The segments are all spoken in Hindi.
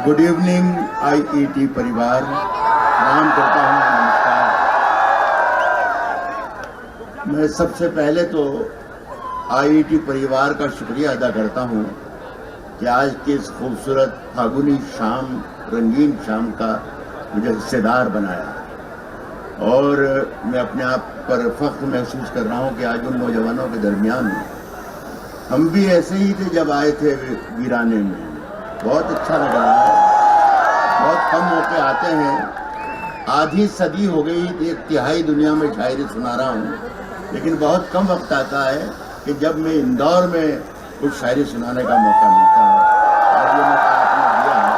गुड इवनिंग आईईटी परिवार, प्रणाम करता हूँ, नमस्कार। मैं सबसे पहले तो आईईटी परिवार का शुक्रिया अदा करता हूँ कि आज की इस खूबसूरत फागुनी शाम, रंगीन शाम का मुझे हिस्सेदार बनाया। और मैं अपने आप पर फख्र महसूस कर रहा हूँ कि आज उन नौजवानों के दरमियान हम भी ऐसे ही थे जब आए थे वीराने में। बहुत अच्छा लग रहा है। बहुत कम मौके आते हैं। आधी सदी हो गई, एक तिहाई दुनिया में शायरी सुना रहा हूँ, लेकिन बहुत कम वक्त आता है कि जब मैं इंदौर में कुछ शायरी सुनाने का मौका मिलता है। और ये मौका आपने दिया है,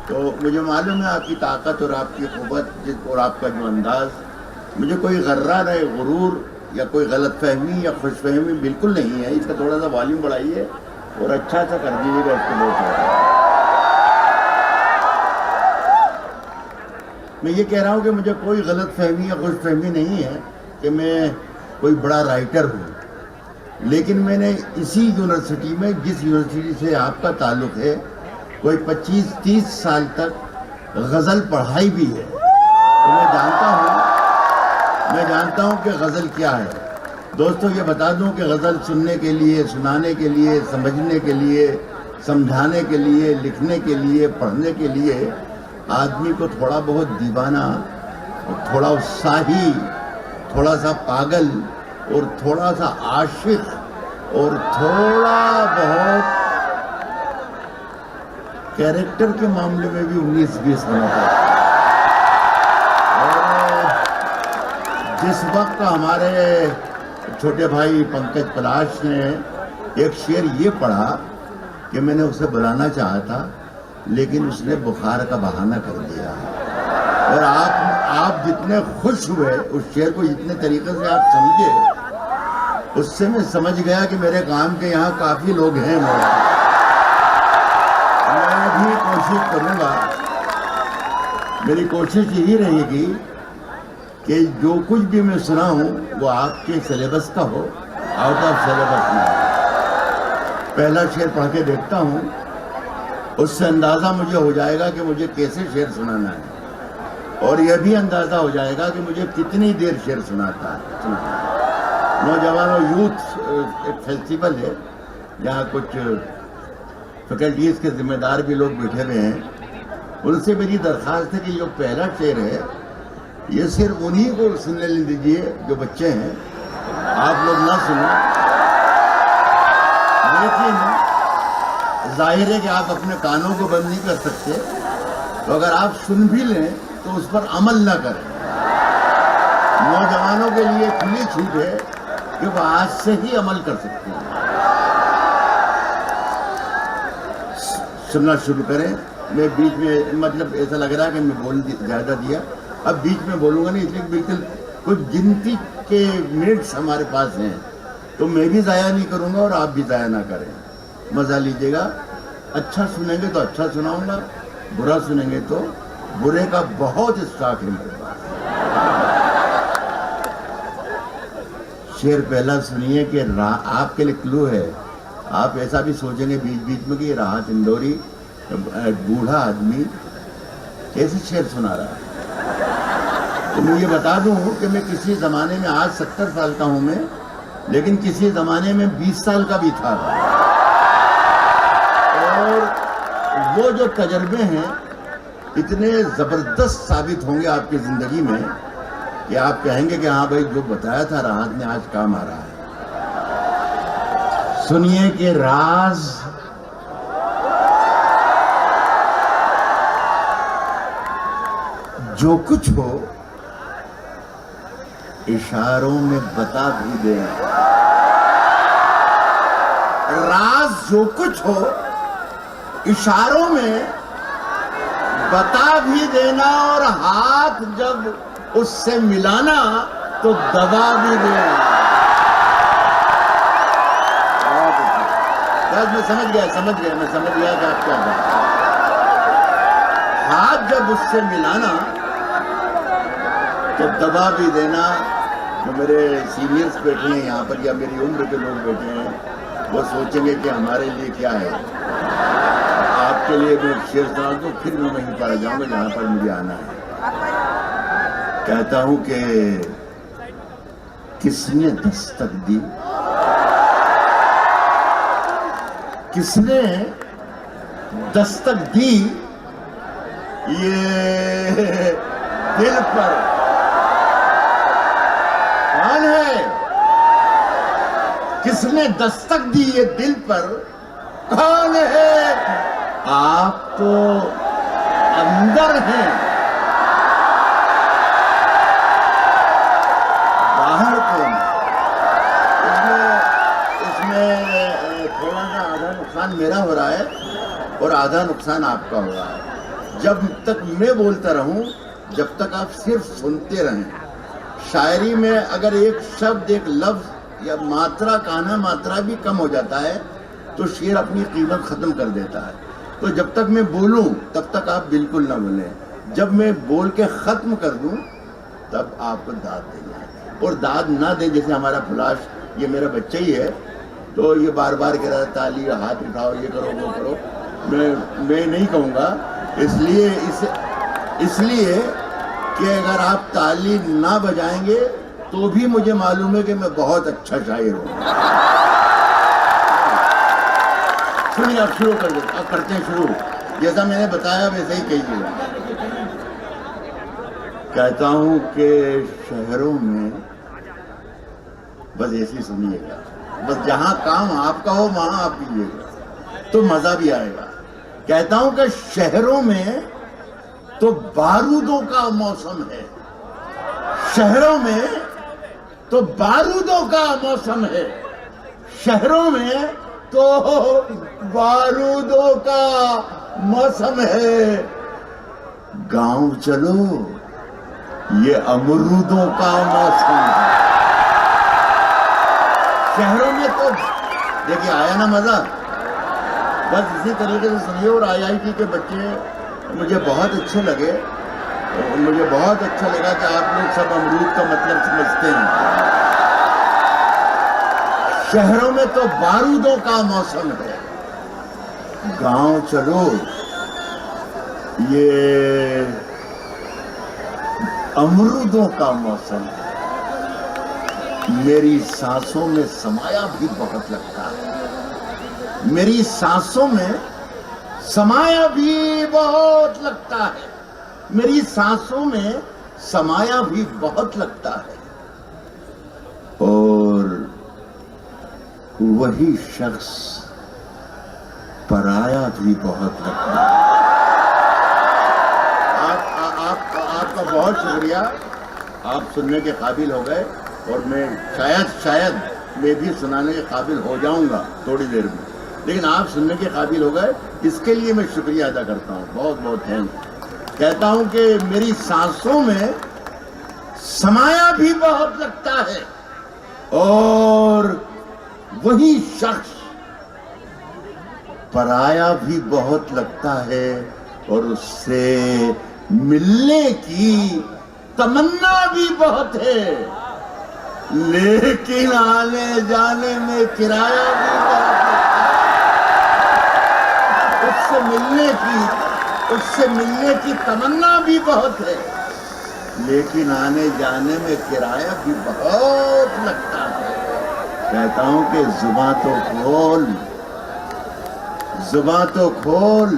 तो मुझे मालूम है आपकी ताकत और आपकी क़ुव्वत और आपका जो अंदाज़। मुझे कोई गर्रा नहीं, गुरूर या कोई गलतफहमी या खुशफहमी बिल्कुल नहीं है। इसका थोड़ा सा वॉल्यूम बढ़ाइए और अच्छा सा कर दीजिएगा इसको। बहुत मैं ये कह रहा हूँ कि मुझे कोई गलतफहमी या खुशफहमी नहीं है कि मैं कोई बड़ा राइटर हूँ, लेकिन मैंने इसी यूनिवर्सिटी में, जिस यूनिवर्सिटी से आपका ताल्लुक़ है, कोई 25-30 साल तक गज़ल पढ़ाई भी है। तो मैं जानता हूँ कि गज़ल क्या है। दोस्तों, ये बता दूँ कि गज़ल सुनने के लिए, सुनाने के लिए, समझने के लिए, समझाने के लिए, लिखने के लिए, पढ़ने के लिए आदमी को थोड़ा बहुत दीवाना, थोड़ा उत्साही, थोड़ा सा पागल और थोड़ा सा आशिक और थोड़ा बहुत कैरेक्टर के मामले में भी 19-20 होना पड़ता है। और जिस वक्त हमारे छोटे भाई पंकज पलाश ने एक शेर ये पढ़ा कि मैंने उसे बुलाना चाहा था, लेकिन उसने बुखार का बहाना कर दिया। और आप जितने खुश हुए उस शेर को, जितने तरीके से आप समझे, उससे मैं समझ गया कि मेरे काम के यहाँ काफ़ी लोग हैं। मैं भी कोशिश करूँगा, मेरी कोशिश यही रहेगी कि जो कुछ भी मैं सुनाऊँ वो आपके सिलेबस का हो, आउट ऑफ सिलेबस ना हो। पहला शेर पढ़ के देखता हूँ, उससे अंदाज़ा मुझे हो जाएगा कि मुझे कैसे शेर सुनाना है, और यह भी अंदाज़ा हो जाएगा कि मुझे कितनी देर शेर सुनाता है। नौजवानों यूथ एक फेस्टिवल है जहाँ कुछ फैकल्टीज़ के जिम्मेदार भी लोग बैठे हुए हैं। उनसे मेरी दरख्वास्त है कि जो पहला शेर है ये सिर्फ उन्हीं को सुनने दीजिए जो बच्चे हैं, आप लोग ना सुनो। लेकिन जाहिर है कि आप अपने कानों को बंद नहीं कर सकते, तो अगर आप सुन भी लें तो उस पर अमल ना करें। नौजवानों के लिए खुली छूट है कि वो आज से ही अमल कर सकते हैं। सुनना शुरू करें। मैं बीच में, मतलब ऐसा लग रहा है कि मैं बोल ज़्यादा दिया, अब बीच में बोलूँगा नहीं, इसलिए बिल्कुल कुछ गिनती के मिनट्स हमारे पास हैं, तो मैं भी ज़ाया नहीं करूँगा और आप भी ज़ाया ना करें। मज़ा लीजिएगा। अच्छा सुनेंगे तो अच्छा सुनाऊँगा, बुरा सुनेंगे तो बुरे का बहुत स्टॉक है मेरे पास। शेर पहला सुनिए कि आपके लिए क्लू है। आप ऐसा भी सोचेंगे बीच बीच में कि राहत इंदौरी बूढ़ा आदमी कैसे शेर सुना रहा है। तो मैं ये बता दूं कि मैं किसी ज़माने में, आज 70 साल का हूं मैं, लेकिन किसी ज़माने में 20 साल का भी था। और वो जो तजर्बे हैं इतने ज़बरदस्त साबित होंगे आपकी ज़िंदगी में कि आप कहेंगे कि हाँ भाई, जो बताया था राहत ने आज काम आ रहा है। सुनिए कि राज जो कुछ हो इशारों में बता भी देना। राज जो कुछ हो इशारों में बता भी देना, और हाथ जब उससे मिलाना तो दबा भी देना। मैं समझ गया कि आप क्या बात। हाथ जब उससे मिलाना तो दबा भी देना। जो मेरे सीनियर्स बैठे हैं यहाँ पर, या मेरी उम्र के लोग बैठे हैं, वो सोचेंगे कि हमारे लिए क्या है। आपके लिए मैं एक शेर सुना दूं, फिर मैं वहीं पर आ जाऊंगा जहां पर मुझे आना है। कहता हूं कि किसने दस्तक दी, किसने दस्तक दी ये दिल पर, कौन है? किसने दस्तक दी ये दिल पर, कौन है? आप तो अंदर हैं, बाहर कौन? इसमें थोड़ा सा आधा नुकसान मेरा हो रहा है और आधा नुकसान आपका हो रहा है। जब तक मैं बोलता रहूं, जब तक आप सिर्फ सुनते रहें। शायरी में अगर एक शब्द, एक लफ्ज या मात्रा, काना मात्रा भी कम हो जाता है तो शेर अपनी कीमत खत्म कर देता है। तो जब तक मैं बोलूं तब तक आप बिल्कुल ना बोलें। जब मैं बोल के खत्म कर दूं तब आपको दाद देना, और दाद ना दें। जैसे हमारा फुलाश, ये मेरा बच्चा ही है, तो ये बार बार कह रहा है ताली, हाथ उठाओ, ये करो, वो करो। मैं नहीं कहूँगा, इसलिए कि अगर आप ताली ना बजाएंगे तो भी मुझे मालूम है कि मैं बहुत अच्छा शायर हूँ। सुनिए, आप शुरू कर दो, आप करते हैं शुरू। जैसा मैंने बताया वैसे ही कहिए। कहता हूँ कि शहरों में, बस ऐसे ही सुनिएगा, बस जहां काम आपका हो वहां आप कीजिएगा तो मजा भी आएगा। कहता हूं कि शहरों में तो बारूदों का मौसम है, शहरों में तो बारूदों का मौसम है, शहरों में तो बारूदों का मौसम है। गांव चलो, ये अमरूदों का मौसम है। शहरों में तो देखिए, आया ना मजा। बस इसी तरीके से सुनिए। और IIT के बच्चे मुझे बहुत अच्छे लगे, और मुझे बहुत अच्छा लगा कि आप लोग सब अमरूद का मतलब समझते हैं। शहरों में तो बारूदों का मौसम है, गांव चलो, ये अमरूदों का मौसम है। मेरी सांसों में समाया भी बहुत लगता है, मेरी सांसों में समाया भी बहुत लगता है, मेरी सांसों में समाया भी बहुत लगता है। और वही शख्स पराया भी बहुत लगता है। आपका बहुत शुक्रिया, आप सुनने के काबिल हो गए, और मैं शायद मैं भी सुनाने के काबिल हो जाऊंगा थोड़ी देर में, लेकिन आप सुनने के काबिल हो गए, इसके लिए मैं शुक्रिया अदा करता हूँ, बहुत बहुत थैंक। कहता हूँ कि मेरी सांसों में समाया भी बहुत लगता है, और वही शख्स पराया भी बहुत लगता है, और उससे मिलने की तमन्ना भी बहुत है, लेकिन आने जाने में किराया भी बहुत है। उससे मिलने की तमन्ना भी बहुत है, लेकिन आने जाने में किराया भी बहुत लगता है। कहता हूं कि जुबां तो खोल, जुबां तो खोल।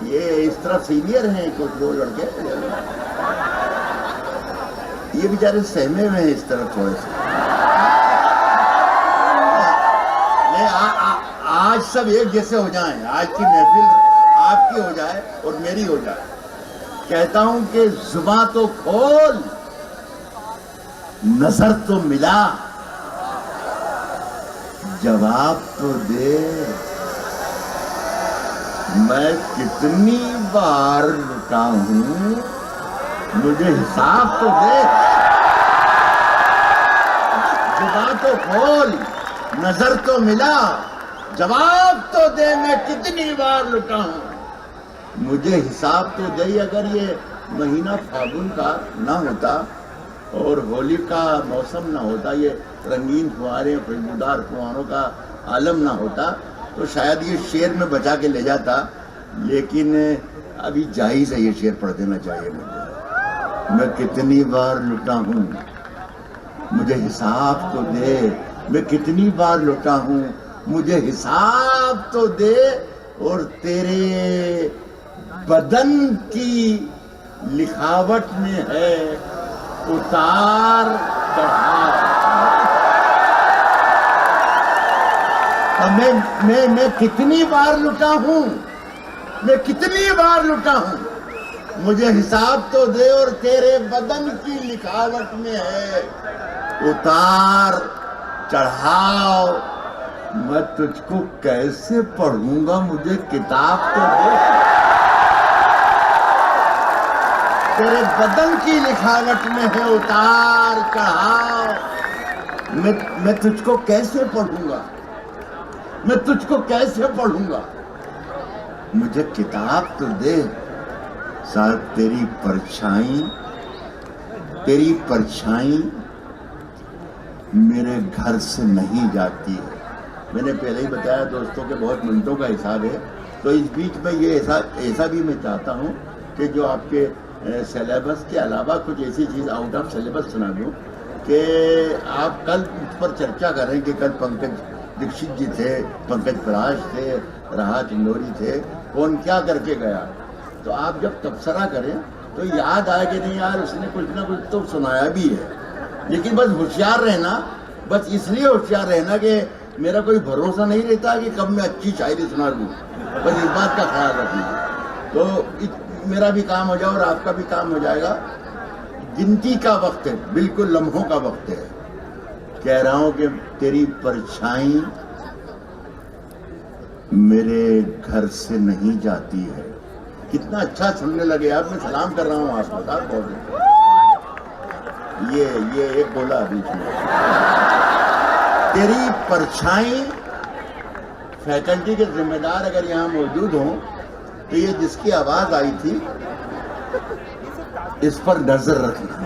ये इस तरह सीनियर हैं कुछ दो लड़के, ये बेचारे सहमे में हैं इस तरह थोड़े से। आज सब एक जैसे हो जाएं, आज की महफिल आपकी हो जाए और मेरी हो जाए। कहता हूं कि जुबां तो खोल, नजर तो मिला, जवाब तो दे। मैं कितनी बार रुका हूं, मुझे हिसाब तो दे। जुबां तो खोल, नजर तो मिला, जवाब तो दे। मैं कितनी बार लुटा हूं, मुझे हिसाब तो दे। अगर ये महीना फागुन का ना होता और होली का मौसम ना होता, ये रंगीन फुहारे, खुशबूदार फुहारों का आलम ना होता, तो शायद ये शेर में बचा के ले जाता, लेकिन अभी जायज़ है ये शेर पढ़ देना चाहिए मुझे। मैं कितनी बार लुटा हूँ, मुझे हिसाब तो दे। मैं कितनी बार लुटा हूँ, मुझे हिसाब तो दे। और तेरे बदन की लिखावट में है उतार चढ़ाव। मैं कितनी बार लुटा हूँ, मैं कितनी बार लुटा हूँ, मुझे हिसाब तो दे। और तेरे बदन की लिखावट में है उतार चढ़ाव। मैं तुझको कैसे पढ़ूंगा, मुझे किताब तो दे। तेरे बदन की लिखावट में है उतार चढ़ाव। मैं तुझको कैसे पढ़ूंगा, मैं तुझको कैसे पढ़ूंगा, मुझे किताब तो दे। साथ तेरी परछाई मेरे घर से नहीं जाती है। मैंने पहले ही बताया दोस्तों के बहुत मिनटों का हिसाब है, तो इस बीच में ये ऐसा भी मैं चाहता हूँ कि जो आपके सिलेबस के अलावा कुछ ऐसी चीज़ आउट ऑफ सिलेबस सुना दूँ कि आप कल उस पर चर्चा करें कि कल पंकज दीक्षित जी थे, पंकज पराश थे, राहत इंदौरी थे, कौन क्या करके गया। तो आप जब तबसरा करें तो याद आए कि नहीं यार उसने कुछ ना कुछ तो सुनाया भी है। लेकिन बस होशियार रहना, बस इसलिए होशियार रहना कि मेरा कोई भरोसा नहीं रहता कि कब मैं अच्छी शायरी सुना दूँ। बस इस बात का ख्याल रखिए तो मेरा भी काम हो जाए और आपका भी काम हो जाएगा। गिनती का वक्त है, बिल्कुल लम्हों का वक्त है। कह रहा हूं कि तेरी परछाई मेरे घर से नहीं जाती है। कितना अच्छा सुनने लगे आप। मैं सलाम कर रहा हूं आपको साहब बहुत। ये एक बोला बीच में तेरी परछाई। फैकल्टी के जिम्मेदार अगर यहाँ मौजूद हों तो ये जिसकी आवाज आई थी इस पर नजर रखना,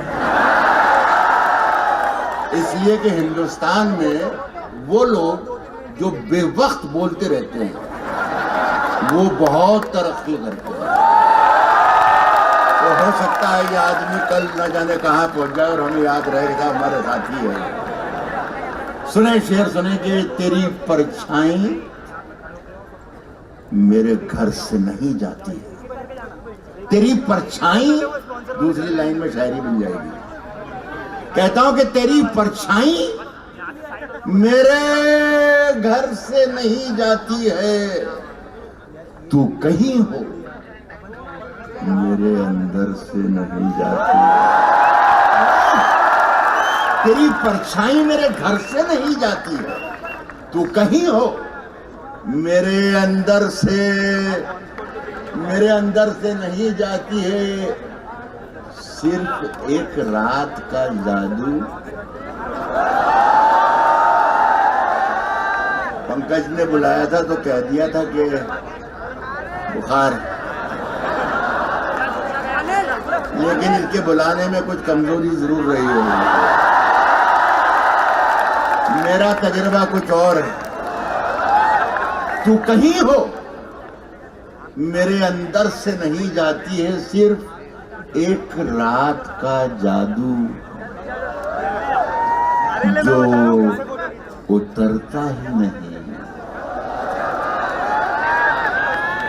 इसलिए कि हिंदुस्तान में वो लोग जो बेवक्त बोलते रहते हैं वो बहुत तरक्की करते हैं। तो हो सकता है ये आदमी कल न जाने कहाँ पहुंच जाए और हमें याद रहेगा हमारे साथी है। सुने शेर सुने कि तेरी परछाई मेरे घर से नहीं जाती है। तेरी परछाई, दूसरी लाइन में शायरी बन जाएगी। कहता हूं कि तेरी परछाई मेरे घर से नहीं जाती है। तू कहीं हो मेरे अंदर से नहीं जाती है। तेरी परछाई मेरे घर से नहीं जाती है। तू कहीं हो मेरे अंदर से नहीं जाती है। सिर्फ एक रात का जादू। पंकज ने बुलाया था तो कह दिया था कि बुखार, लेकिन इनके बुलाने में कुछ कमजोरी जरूर रही होगी। मेरा तजुर्बा कुछ और है। तू कहीं हो मेरे अंदर से नहीं जाती है। सिर्फ एक रात का जादू जो उतरता ही नहीं।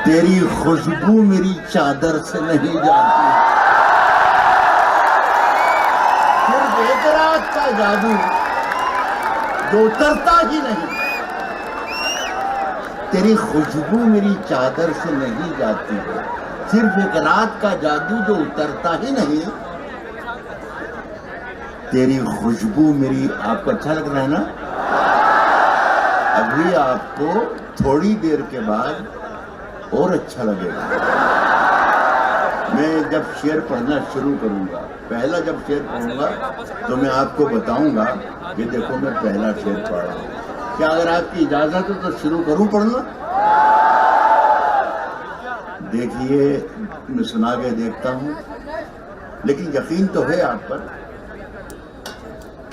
तेरी खुशबू मेरी चादर से नहीं जाती। सिर्फ एक रात का जादू जो उतरता ही नहीं। तेरी खुशबू मेरी चादर से नहीं जाती है। सिर्फ एक रात का जादू जो उतरता ही नहीं। तेरी खुशबू मेरी। आपको अच्छा लग रहा है ना? अभी आपको थोड़ी देर के बाद और अच्छा लगेगा। मैं जब शेर पढ़ना शुरू करूंगा, पहला जब शेर पढ़ूंगा तो मैं आपको बताऊंगा कि देखो मैं पहला शेर पढ़ रहा हूं। क्या अगर आपकी इजाजत हो तो शुरू करूं पढ़ना? देखिए मैं सुना के देखता हूं, लेकिन यकीन तो है आप पर।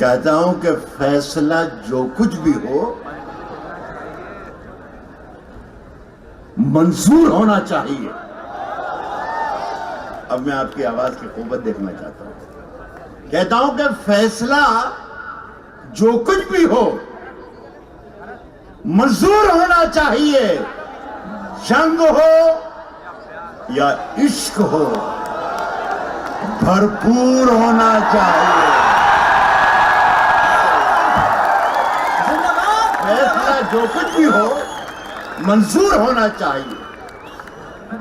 कहता हूं कि फैसला जो कुछ भी हो मंजूर होना चाहिए। अब मैं आपकी आवाज की कुव्वत देखना चाहता हूं। कहता हूं कि फैसला जो कुछ भी हो मंजूर होना चाहिए, जंग हो या इश्क हो, भरपूर होना चाहिए। फैसला जो कुछ भी हो मंजूर होना चाहिए,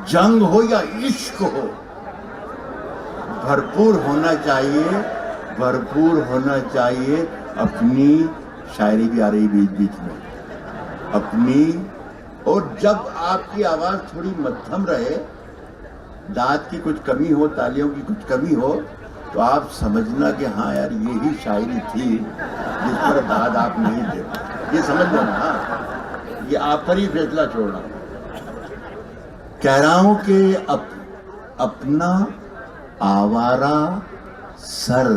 जंग हो या इश्क हो, भरपूर होना चाहिए, भरपूर होना चाहिए। अपनी शायरी भी आ रही बीच बीच में अपनी। और जब आपकी आवाज थोड़ी मध्यम रहे, दाद की कुछ कमी हो, तालियों की कुछ कमी हो, तो आप समझना कि हाँ यार यही शायरी थी जिस पर दाद आप नहीं देते। ये समझ लो ना, ये आप पर ही फैसला छोड़ना। कह रहा हूं कि अपना आवारा सर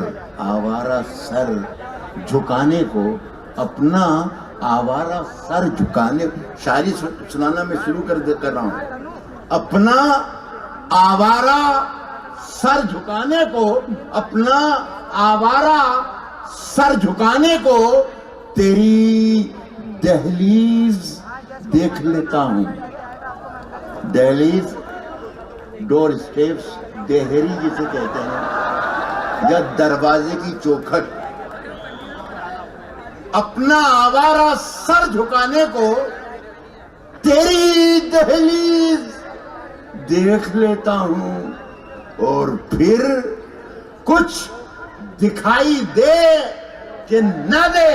झुकाने को, अपना आवारा सर झुकाने, शायरी सुनाना मैं शुरू कर रहा हूं। अपना आवारा सर झुकाने को, अपना आवारा सर झुकाने को, तेरी दहलीज देख लेता हूं। दहलीज, डोर स्टेप्स, देहरी जिसे कहते हैं, या दरवाजे की चौखट। अपना आवारा सर झुकाने को तेरी दहलीज देख लेता हूं, और फिर कुछ दिखाई दे कि न दे,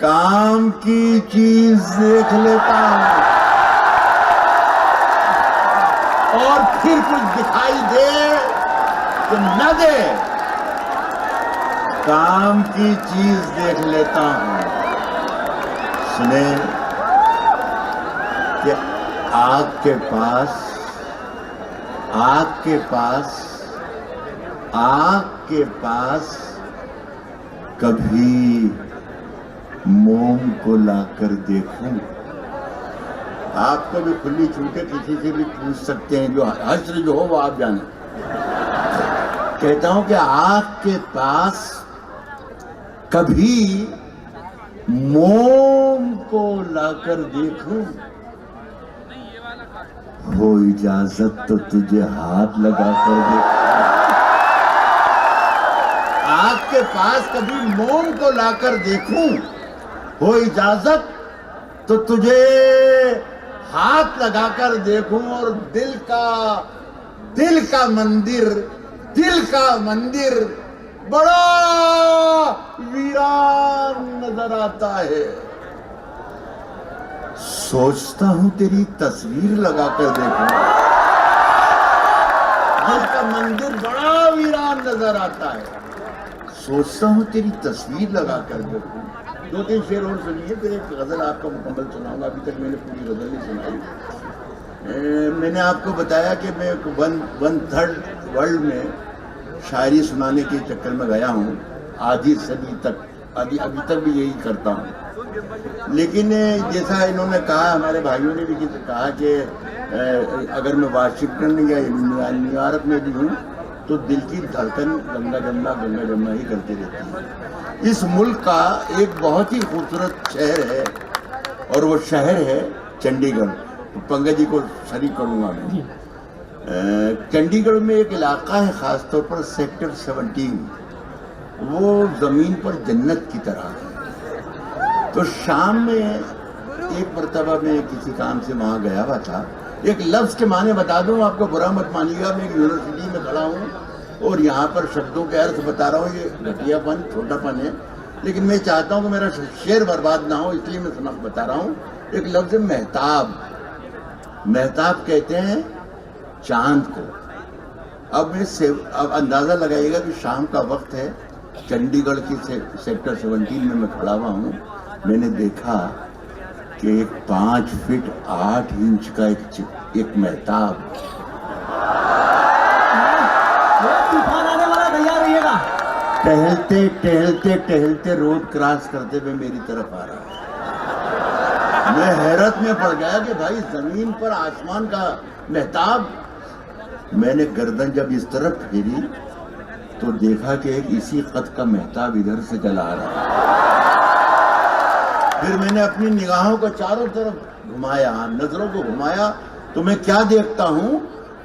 काम की चीज देख लेता हूं, और फिर कुछ दिखाई दे कि न दे, काम की चीज देख लेता हूं। सुने कि आग के पास, आग के पास, आग के पास कभी मोम को लाकर देखूं। आपको भी खुली छूट है, किसी से भी पूछ सकते हैं, जो हश्र जो हो वो आप जाने। कहता हूं कि आग के पास कभी मोम को लाकर देखूं, हो इजाजत तो तुझे हाथ लगाकर देखूं। आग के पास कभी मोम को लाकर देखूं, हो इजाजत तो तुझे हाथ लगाकर देखूं, और दिल का मंदिर बड़ा वीरान नजर आता है। सोचता हूं तेरी तस्वीर लगाकर देखूं, दिल का मंदिर बड़ा वीरान नजर आता है। सोचता हूं तेरी तस्वीर लगाकर देखूं। 2-3 शेर और सुनिए, फिर एक गजल आपका मुकम्मल सुनाऊंगा। अभी तक मैंने पूरी गजल नहीं सुनाई। मैंने आपको बताया कि मैं 1/3 वर्ल्ड में शायरी सुनाने के चक्कर में गया हूँ, आधी सदी तक, अभी तक भी यही करता हूँ। लेकिन जैसा इन्होंने कहा, हमारे भाइयों ने भी कहा कि अगर मैं वाशिंगटन या न्यूयॉर्क में भी हूँ तो दिल की धड़कन गंगा जमुना ही करती रहती है। इस मुल्क का एक बहुत ही खूबसूरत शहर है, और वो शहर है चंडीगढ़। पंकज जी को शरीक करूँगा मैं। चंडीगढ़ में एक इलाका है, खासतौर पर सेक्टर 17, वो ज़मीन पर जन्नत की तरह है। तो शाम में एक मरतबा मैं किसी काम से वहाँ गया हुआ था। एक लफ्ज़ के माने बता दूँ आपको, बुरा मत मानिएगा। मैं एक यूनिवर्सिटी में खड़ा हूँ और यहाँ पर शब्दों के अर्थ बता रहा हूँ। ये घटियापन, छोटापन है, लेकिन मैं चाहता हूँ कि मेरा शेर बर्बाद ना हो, इसलिए मैं सुना बता रहा हूँ। एक लफ्ज़ महताब। महताब कहते हैं चांद को। अब अंदाज़ा लगाइएगा कि शाम का वक्त है, चंडीगढ़ की सेक्टर 17 में मैं खड़ा हुआ हूँ। मैंने देखा कि एक 5 फीट 8 इंच का एक महताब, तूफान आने वाला, तैयार रहिएगा। टहलते रोड क्रॉस करते हुए मेरी तरफ आ रहा है। मैं हैरत में पड़ गया कि भाई जमीन पर आसमान का महताब। मैंने गर्दन जब इस तरफ फेरी तो देखा कि एक इसी कद का महताब इधर से चला आ रहा है। फिर मैंने अपनी निगाहों को चारों तरफ घुमाया, नजरों को घुमाया, तो मैं क्या देखता हूं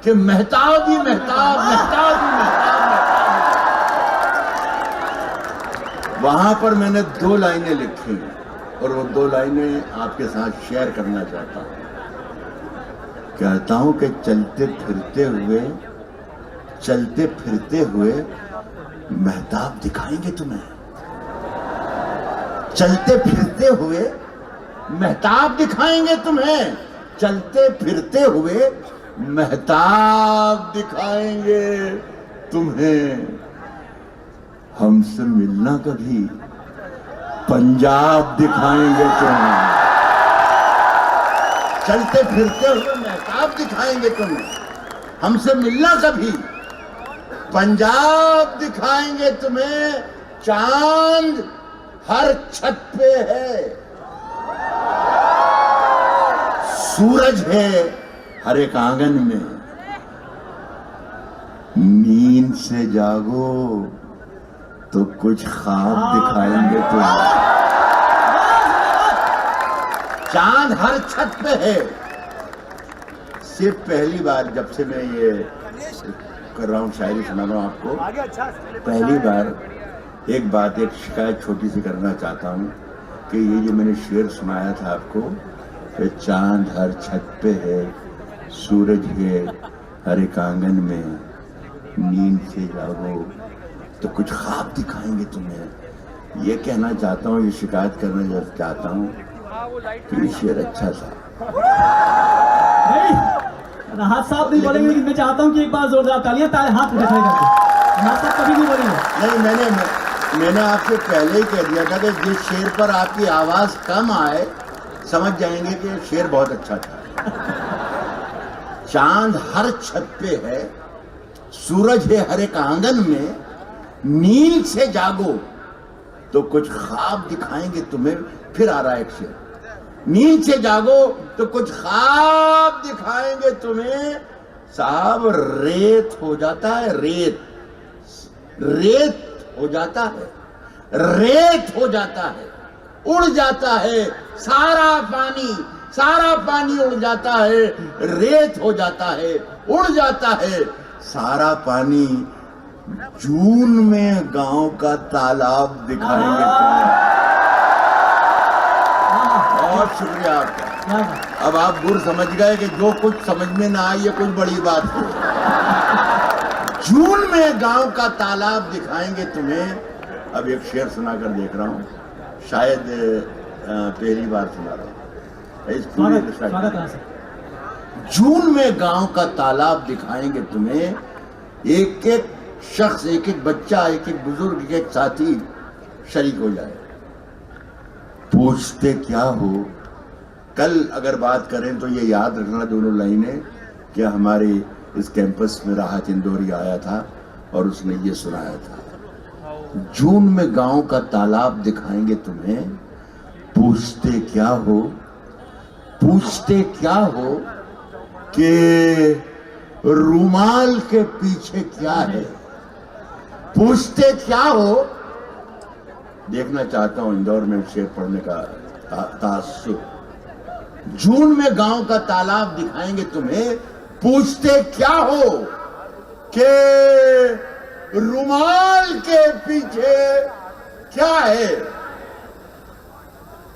कि महताब ही महताब, महताब ही महताब, महताब। वहां पर मैंने 2 लाइनें लिखी और वो 2 लाइनें आपके साथ शेयर करना चाहता हूं। कहता हूं कि चलते फिरते हुए महताब दिखाएंगे तुम्हें। चलते फिरते हुए महताब दिखाएंगे तुम्हें। चलते फिरते हुए महताब दिखाएंगे तुम्हें। हमसे मिलना कभी पंजाब दिखाएंगे तुम्हें। चलते फिरते हुए महताब दिखाएंगे तुम्हें। हमसे मिलना कभी पंजाब दिखाएंगे तुम्हें। चांद हर छत पे है, सूरज है हर एक आंगन में। नींद से जागो तो कुछ ख्वाब दिखाएंगे तुम्हें। चांद हर छत पे है। सिर्फ पहली बार जब से मैं ये कर रहा हूँ, शायरी सुना रहा हूँ आपको, पहली बार एक शिकायत छोटी सी करना चाहता हूँ कि ये जो मैंने शेर सुनाया था आपको कि चांद हर छत पे है, सूरज है हर एक आंगन में, नींद से जागो तो कुछ ख्वाब दिखाएंगे तुम्हें, ये कहना चाहता हूँ, ये शिकायत करना चाहता हूँ कि ये शेर अच्छा था। राहत साहब नहीं बोलेंगे, लेकिन मैं चाहता हूँ कि एक बार जोरदार तालियां, हाथ उठे खड़े करके। राहत साहब कभी नहीं बोलेंगे। नहीं, मैंने आपसे पहले ही कह दिया था कि जिस शेर पर आपकी आवाज कम आए समझ जाएंगे कि शेर बहुत अच्छा था। चांद हर छत पे है, सूरज है हर एक आंगन में, नींद से जागो तो कुछ ख्वाब दिखाएंगे तुम्हें। फिर आ रहा है एक शेर, नींद से जागो तो कुछ ख्वाब दिखाएंगे तुम्हें। साहब रेत हो जाता है, रेत हो जाता है, रेत हो जाता है, उड़ जाता है सारा पानी उड़ जाता है, रेत हो जाता है, उड़ जाता है सारा पानी। जून में गांव का तालाब दिखाएंगे तुम्हें। बहुत शुक्रिया आपका। अब आप गुर समझ गए कि जो कुछ समझ में ना आए ये कुछ बड़ी बात है। जून में गांव का तालाब दिखाएंगे तुम्हें। अब एक शेर सुनाकर देख रहा हूँ, शायद पहली बार सुना रहा हूँ। जून में गांव का तालाब दिखाएंगे तुम्हें। एक एक शख्स, एक एक बच्चा, एक एक बुजुर्ग, एक एक साथी शरीक हो जाए। पूछते क्या हो। कल अगर बात करें तो ये याद रखना दोनों लाइनें कि हमारे इस कैंपस में राहत इंदौरी आया था और उसने ये सुनाया था। जून में गांव का तालाब दिखाएंगे तुम्हें। पूछते क्या हो कि रुमाल के पीछे क्या है। पूछते क्या हो। देखना चाहता हूं इंदौर में शेर पढ़ने का तासुब। जून में गांव का तालाब दिखाएंगे तुम्हें। पूछते क्या हो कि रुमाल के पीछे क्या है।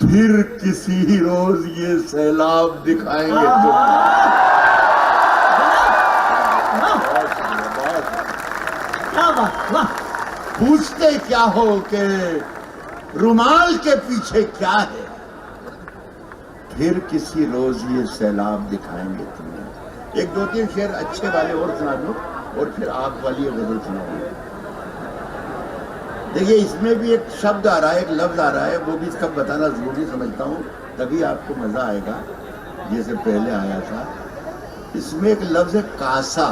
फिर किसी रोज ये सैलाब दिखाएंगे तुम्हें। पूछते क्या हो कि रुमाल के पीछे क्या है। फिर किसी रोज ये सैलाब दिखाएंगे तुम्हें। एक दो तीन शेर अच्छे वाले और सुना दूं और फिर आप वाली गजल सुनाऊंगा। देखिए इसमें भी एक शब्द आ रहा है, एक लफ्ज आ रहा है, वो भी इसका बताना जरूरी समझता हूँ, तभी आपको मजा आएगा। जैसे पहले आया था, इसमें एक लफ्ज है कासा।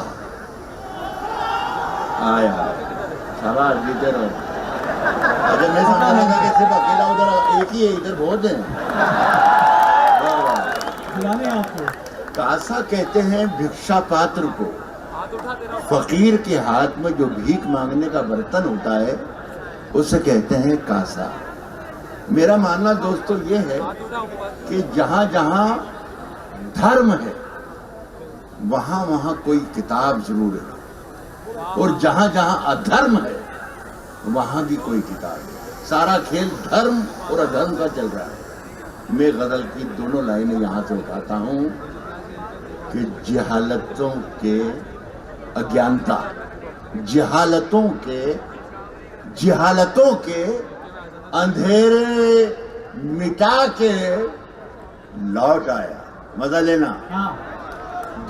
आया शाबाश जीते रहो। अच्छा मैं समझा था कि सिर्फ अकेला उधर एक ही है, इधर बहुत है। सुनाने हैं आपको। कासा कहते हैं भिक्षा पात्र को। फकीर के हाथ में जो भीख मांगने का बर्तन होता है उसे कहते हैं कासा। मेरा मानना दोस्तों ये है कि जहां जहां धर्म है वहां वहां कोई किताब जरूर है, और जहां जहां अधर्म है वहां भी कोई किताब है। सारा खेल धर्म और अधर्म का चल रहा है। मैं गजल की दोनों लाइनें यहां से उठाता हूं कि जहालतों के अज्ञानता, जहालतों के अंधेरे मिटा के लौट आया। मजा लेना। हाँ,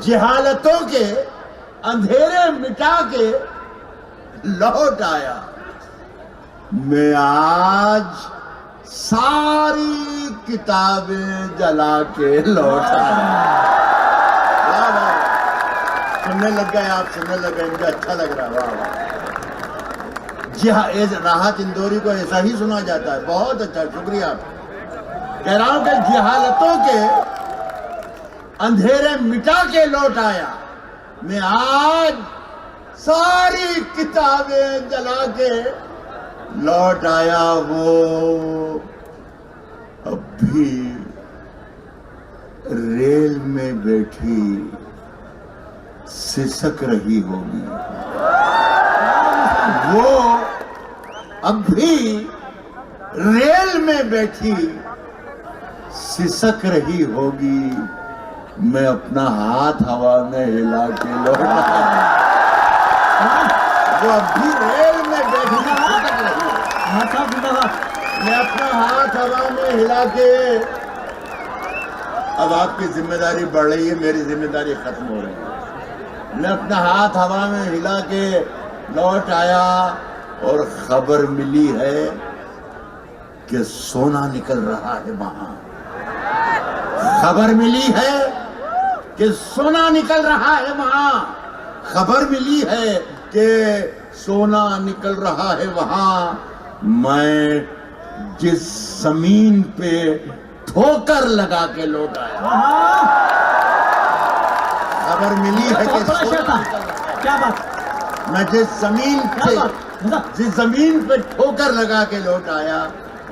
जहालतों के अंधेरे मिटा के लौट आया। मैं आज सारी किताबें जला के लौट आया। वाह वाह, सुनने लग गए आप, सुनने लग गए, मुझे अच्छा लग रहा है। वाह वाह। जी हाँ, राहत इंदौरी को ऐसा ही सुना जाता है। बहुत अच्छा, शुक्रिया। कह रहा हूं कि जहालतों के अंधेरे मिटा के लौट आया। मैं आज सारी किताबें जला के लौट आया। वो अब भी रेल में बैठी सिसक रही होगी। वो अब भी रेल में बैठी सिसक रही होगी। मैं अपना हाथ हवा में हिला के लौट आया। वो अब भी रेल में बैठी सिसक रही है। मैं अपना हाथ हवा में हिला के, अब आपकी जिम्मेदारी बढ़ रही है, मेरी जिम्मेदारी खत्म हो रही है। मैं अपना हाथ हवा में हिला के लौट आया और खबर मिली है कि सोना निकल रहा है वहां। खबर मिली है कि सोना निकल रहा है वहां। खबर मिली है कि सोना निकल रहा है वहां। मैं जिस जमीन पे ठोकर लगा के लौट आया। खबर मिली है कि सोना निकल रहा है। क्या बात। मैं जिस जमीन पे ठोकर लगा के लौट आया।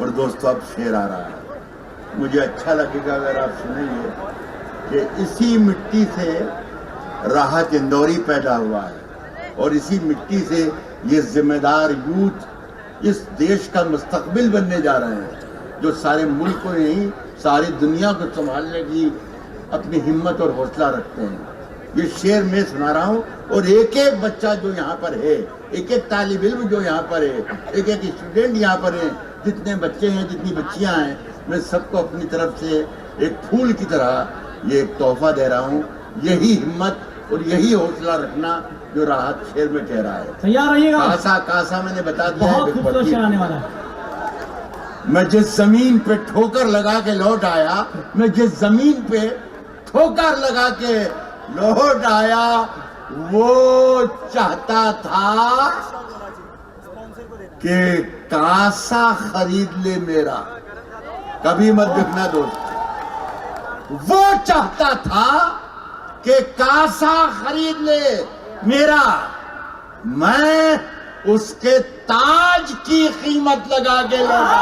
और दोस्तों अब शेर आ रहा है, मुझे अच्छा लगेगा अगर आप सुनेंगे कि इसी मिट्टी से राहत इंदौरी पैदा हुआ है, और इसी मिट्टी से ये जिम्मेदार यूथ इस देश का मुस्तकबिल बनने जा रहे हैं, जो सारे मुल्क को नहीं सारी दुनिया को संभालने की अपनी हिम्मत और हौसला रखते हैं। ये शेर मैं सुना रहा हूँ, और एक एक बच्चा जो यहाँ पर है, एक एक तालिब इल्म जो यहाँ पर है, एक एक स्टूडेंट यहाँ पर है, जितने बच्चे हैं, जितनी बच्चियाँ हैं, मैं सबको अपनी तरफ से एक फूल की तरह ये एक तोहफा दे रहा हूँ। यही हिम्मत और यही हौसला रखना जो राहत शेर में कह रहा है। तैयार रहिएगा। कासा मैंने बता दिया। बहुत खूबसूरत शेर आने वाला है। मैं जिस जमीन पे ठोकर लगा के लौट आया, मैं जिस जमीन पे ठोकर लगा के लौट आया, वो चाहता था कि कासा खरीद ले मेरा। कभी मत देखना दोस्त, वो चाहता था कि कासा खरीद ले मेरा। मैं उसके ताज की कीमत लगा के लौटा।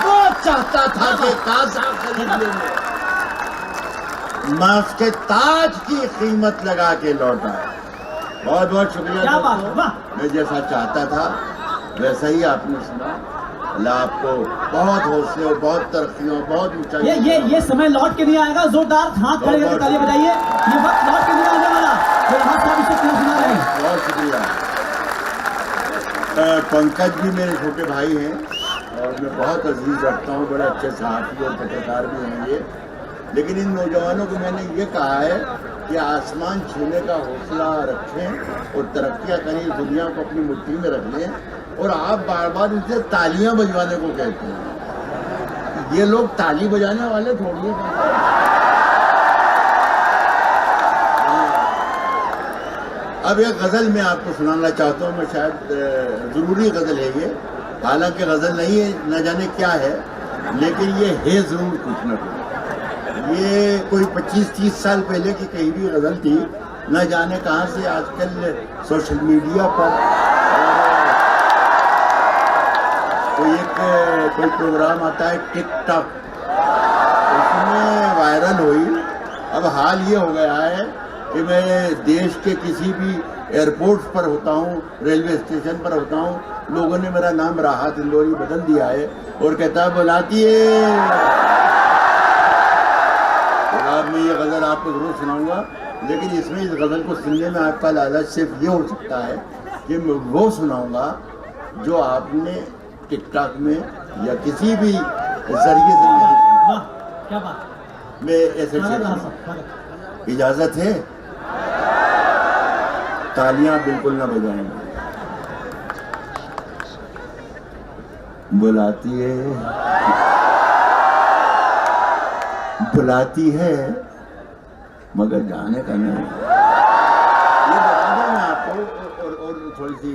वो चाहता था कि कासा खरीद ले, मैं उसके ताज की कीमत लगा के लौटा। बहुत बहुत शुक्रिया दोस्तों। मैं जैसा चाहता था वैसा ही आपने सुना। अल्लाह आपको बहुत हौसले और बहुत तरक्कियों, बहुत ऊंचाई। ये समय लौट के नहीं आएगा। जोरदार हाथ खड़े करके तालियां बजाइए। ये वक्त लौट के नहीं आने वाला। जो हाथ साहब इसे क्यों सुना रहे हैं। बहुत शुक्रिया। पंकज भी मेरे छोटे भाई हैं और मैं बहुत अजीज रखता हूँ। बड़े अच्छे सहाफ़ी और पत्रकार भी हैं ये। लेकिन इन नौजवानों को मैंने ये कहा है कि आसमान छूने का हौसला रखें और तरक्कियाँ करें, दुनिया को अपनी मुट्ठी में रख लें। और आप बार बार इनसे तालियां बजवाने को कहते हैं। ये लोग ताली बजाने वाले थोड़ी हैं। अब एक गजल मैं आपको सुनाना चाहता हूँ। मैं शायद जरूरी गजल है ये। हालांकि गजल नहीं है, न जाने क्या है, लेकिन ये है जरूर कुछ न कुछ। ये कोई 25-30 साल पहले की कहीं भी गजल थी, न जाने कहाँ से आजकल सोशल मीडिया पर कोई प्रोग्राम आता है टिकटॉक, उसमें वायरल हुई। अब हाल ये हो गया है कि मैं देश के किसी भी एयरपोर्ट पर होता हूँ, रेलवे स्टेशन पर होता हूँ, लोगों ने मेरा नाम राहत इंदौरी बदल दिया है और कहता है बुलाती है। तो अब मैं ये गज़ल आपको जरूर सुनाऊंगा, लेकिन इसमें इस गज़ल को सुनने में आपका लालच सिर्फ ये हो सकता है कि मैं वो सुनाऊंगा जो आपने टिकटॉक में या किसी भी जरिए से नहीं सुना। वाह क्या बात, मैं ऐसे इजाजत है, तालियां बिल्कुल ना बजाएंगे। बुलाती है मगर जाने का नहीं। ये बता दूं मैं आपको, और थोड़ी सी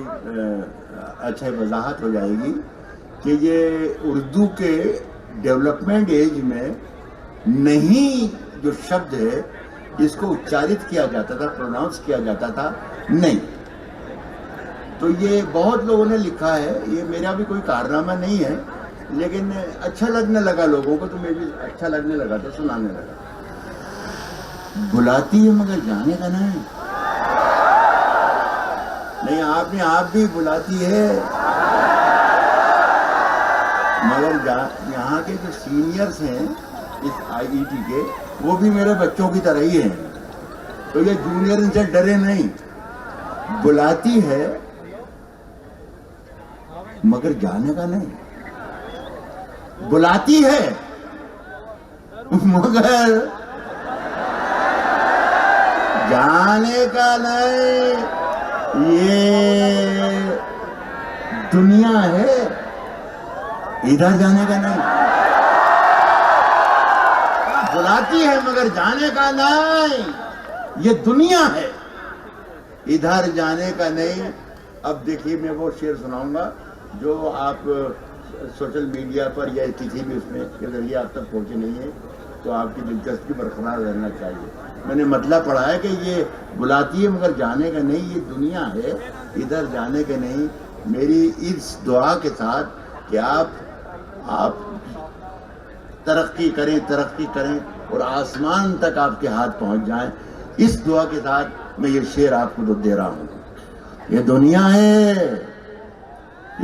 अच्छा वजाहत हो जाएगी कि ये उर्दू के डेवलपमेंट एज में नहीं जो शब्द है इसको उच्चारित किया जाता था, प्रोनाउंस किया जाता था, नहीं। तो ये बहुत लोगों ने लिखा है, ये मेरा भी कोई कारनामा नहीं है, लेकिन अच्छा लगने लगा लोगों को, तो मैं भी अच्छा लगने लगा तो सुनाने लगा। बुलाती है मगर जाने का नहीं। आप भी बुलाती है, मगर यहाँ के जो सीनियर्स हैं इस IET के, वो भी मेरे बच्चों की तरह ही हैं, तो ये जूनियर इनसे डरे नहीं। बुलाती है मगर जाने का नहीं। बुलाती है मगर जाने का नहीं। ये दुनिया है, इधर जाने का नहीं। बुलाती है मगर जाने का नहीं, ये दुनिया है, इधर जाने का नहीं। अब देखिए मैं वो शेर सुनाऊंगा जो आप सोशल मीडिया पर या किसी भी उसमें के जरिए आप तक पहुंचे नहीं है, तो आपकी दिलचस्पी बरकरार रहना चाहिए। मैंने मतलब पढ़ा है कि ये बुलाती है मगर जाने का नहीं, ये दुनिया है, इधर जाने का नहीं। मेरी इस दुआ के साथ कि आप तरक्की करें और आसमान तक आपके हाथ पहुंच जाएं, इस दुआ के साथ मैं ये शेर आपको तो दे रहा हूं। ये दुनिया है,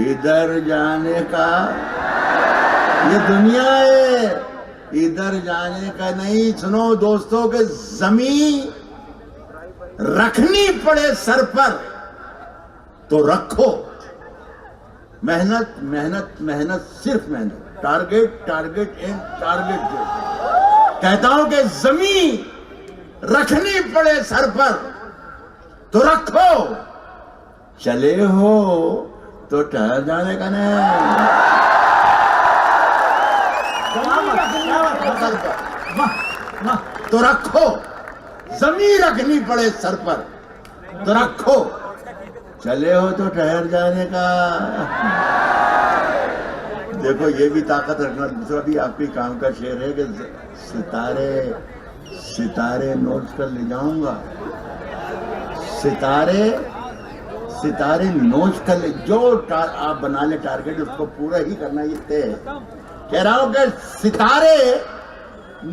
इधर जाने का, ये दुनिया है, इधर जाने का नहीं। सुनो दोस्तों के जमीन रखनी पड़े सर पर तो रखो। मेहनत, सिर्फ मेहनत, टारगेट एंड टारगेट। कहता हूं कि जमीन रखनी पड़े सर पर तो रखो, चले हो तो ठहर जाने का नहीं। तो रखो, जमीन रखनी पड़े सर पर तो रखो, चले हो तो ठहर जाने का। देखो ये भी ताकत रखना। दूसरा भी आपके काम का शेर है कि सितारे नोच कर ले जाऊंगा। सितारे नोच कर ले, जो आप बना ले टारगेट उसको पूरा ही करना, ये तय है। कह रहा हूं कि सितारे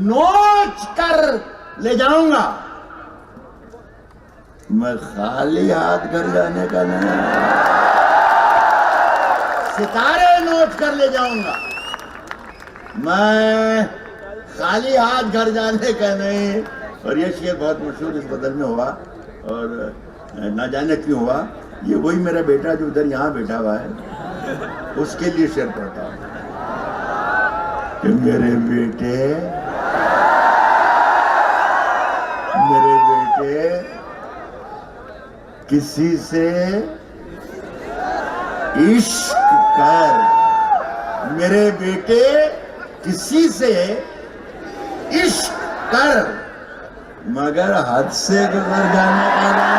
नोच कर ले जाऊंगा, मैं खाली हाथ घर जाने का नहीं। सितारे नोच कर ले जाऊंगा, मैं खाली हाथ घर जाने का नहीं। और ये शेर बहुत मशहूर इस बदल में हुआ, और ना जाने क्यों हुआ। ये वही मेरा बेटा जो उधर यहाँ बैठा हुआ है, उसके लिए शेर पढ़ता हूं कि मेरे बेटे किसी से इश्क कर, मेरे बेटे किसी से इश्क कर, मगर हद से गुजर जाने का नहीं।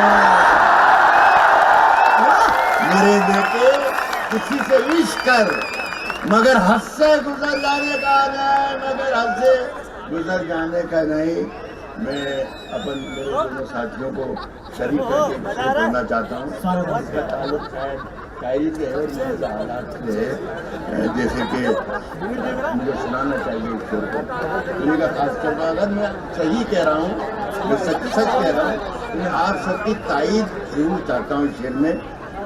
मेरे बेटे किसी से इश्क कर मगर हद से गुजर जाने का नहीं, मगर हद से गुजर जाने का नहीं। मैं अपन मेरे दोनों साथियों को शरीक करके एक शेर बोलना चाहता हूँ। इसका ताल्लुक शायद शायरी से है और मेरे हालात से है, जैसे कि मुझे सुनाना चाहिए इस शेर को। उन्हीं का खास कर अगर मैं सही कह रहा हूँ, मैं सच कह रहा हूँ, तो मैं आप सबकी तारीफ जरूर चाहता हूँ इस शेर में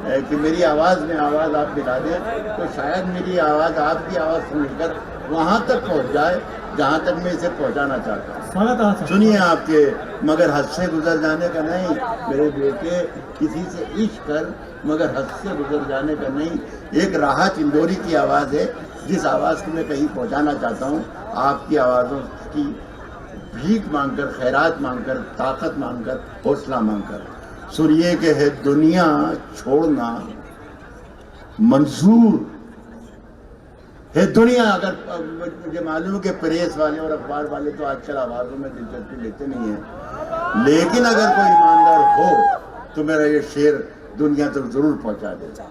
कि मेरी आवाज़ में आवाज़ आप मिला दें तो शायद मेरी आवाज़ आपकी आवाज़ से मिलकर वहाँ तक पहुँच जाए जहाँ तक मैं इसे पहुँचाना चाहता हूँ। सुनिए आपके मगर हद से गुजर जाने का नहीं मेरे बेटे, किसी से इश्क कर मगर हद से गुजर जाने का नहीं। एक राहत इंदौरी की आवाज़ है जिस आवाज़ को मैं कहीं पहुँचाना चाहता हूँ। आपकी आवाज़ों की भीख मांगकर, खैरात मांगकर, ताकत मांगकर, हौसला मांगकर। सुनिए कि है दुनिया छोड़ना मंजूर है। दुनिया अगर मुझे मालूम है कि प्रेस वाले और अखबार वाले तो आजकल आवाज़ों में दिलचस्पी लेते नहीं हैं, लेकिन अगर कोई ईमानदार हो तो मेरा ये शेर दुनिया तक जरूर पहुंचा देगा।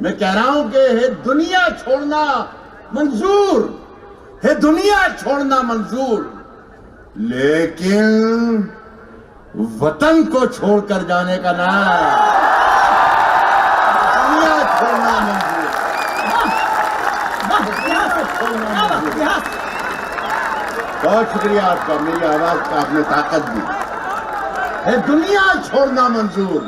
मैं कह रहा हूं कि है दुनिया छोड़ना मंजूर है, दुनिया छोड़ना मंजूर, लेकिन वतन को छोड़कर जाने का ना, दुनिया छोड़ना मंजूर। बहुत शुक्रिया आपका, मेरी आवाज का आपने ताकत दी है। दुनिया छोड़ना मंजूर,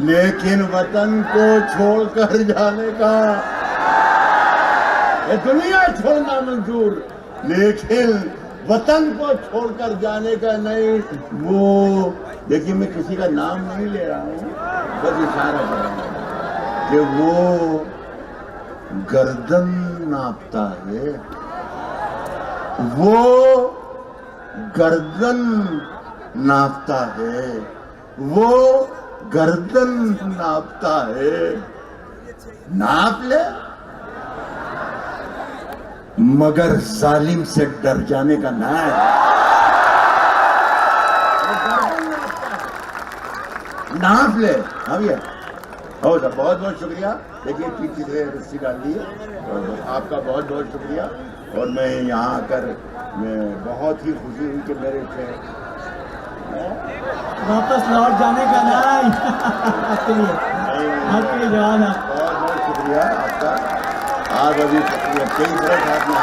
लेकिन वतन को छोड़कर जाने का है। दुनिया छोड़ना मंजूर, लेकिन वतन को छोड़कर जाने का नहीं। वो देखिए, मैं किसी का नाम नहीं ले रहा हूं, बस इशारा कर रहा हूं कि वो गर्दन नापता है, वो गर्दन नापता है, वो गर्दन नापता है। नाप ले मगर जालिम से डर जाने का ना है। नाप ले। हाँ भैया, बहुत बहुत शुक्रिया। देखिए पीछे से रस्सी डाल दी है, और आपका बहुत बहुत शुक्रिया। और मैं यहाँ आकर मैं बहुत ही खुशी हुई कि मेरे से वापस लौट जाने का नहीं। आपके लिए जवान है। बहुत बहुत शुक्रिया आपका। आप अभी कई बरस आपने